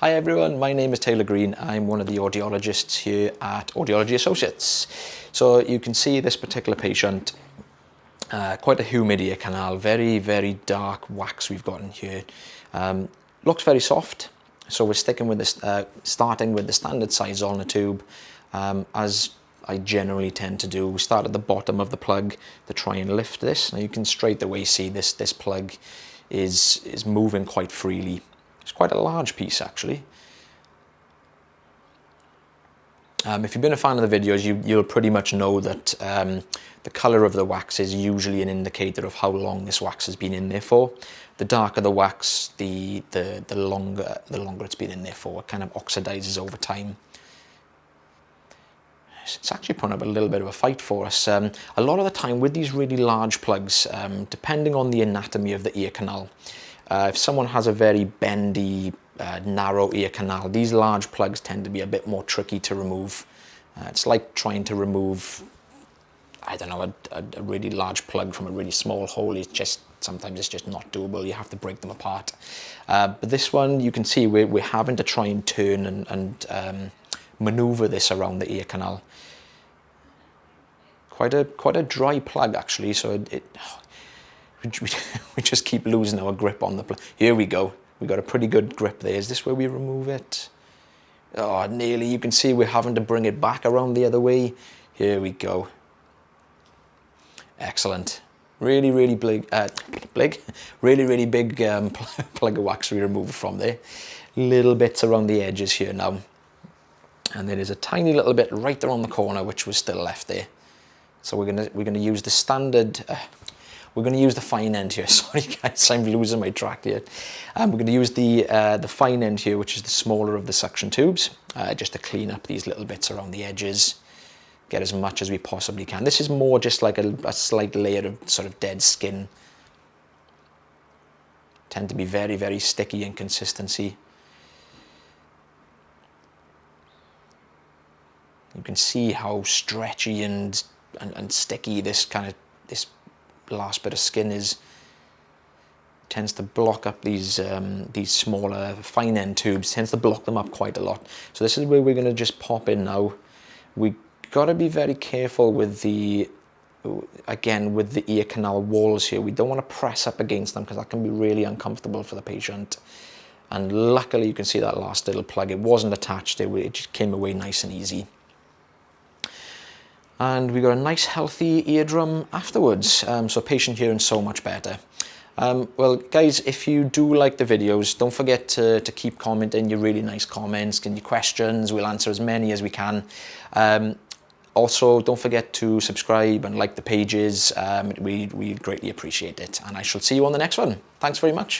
Hi everyone, my name is Taylor Green. I'm one of the audiologists here at Audiology Associates. So you can see this particular patient, quite a humid ear canal, very dark wax we've got in here. Looks very soft, so we're sticking with this, starting with the standard size on the tube, as I generally tend to do. We start at the bottom of the plug to try and lift this. Now you can straight away see this plug is moving quite freely. It's quite a large piece actually. If you've been a fan of the videos, you'll pretty much know that the colour of the wax is usually an indicator of how long this wax has been in there for. The darker the wax, the longer it's been in there for. It kind of oxidizes over time. It's actually putting up a little bit of a fight for us. A lot of the time with these really large plugs, depending on the anatomy of the ear canal, if someone has a very bendy, narrow ear canal, these large plugs tend to be a bit more tricky to remove. It's like trying to remove, I don't know, a really large plug from a really small hole. Sometimes it's just not doable. You have to break them apart. But this one, you can see we're having to try and turn and maneuver this around the ear canal. Quite a dry plug actually, so we just keep losing our grip on the plug. Here we go. We got a pretty good grip there. Is this where we remove it? Oh, nearly. You can see we're having to bring it back around the other way. Here we go. Excellent. Really big, really big plug of wax we removed from there. Little bits around the edges here now. And there is a tiny little bit right around the corner which was still left there. So we're gonna use the standard. We're going to use the fine end here. Sorry guys, I'm losing my track here. We're going to use the fine end here, which is the smaller of the suction tubes, just to clean up these little bits around the edges, get as much as we possibly can. This is more just like a slight layer of sort of dead skin. Tend to be very sticky in consistency. You can see how stretchy and sticky this last bit of skin is. Tends to block up these smaller fine end tubes, tends to block them up quite a lot. So this is where we're going to just pop in now. We got to be very careful with the ear canal walls here. We don't want to press up against them because that can be really uncomfortable for the patient. And luckily you can see that last little plug, it wasn't attached, it just came away nice and easy. And we got a nice healthy eardrum afterwards, so patient hearing so much better. Well guys, if you do like the videos, don't forget to keep commenting your really nice comments and your questions. We'll answer as many as we can. Also, don't forget to subscribe and like the pages. We greatly appreciate it, and I shall see you on the next one. Thanks very much.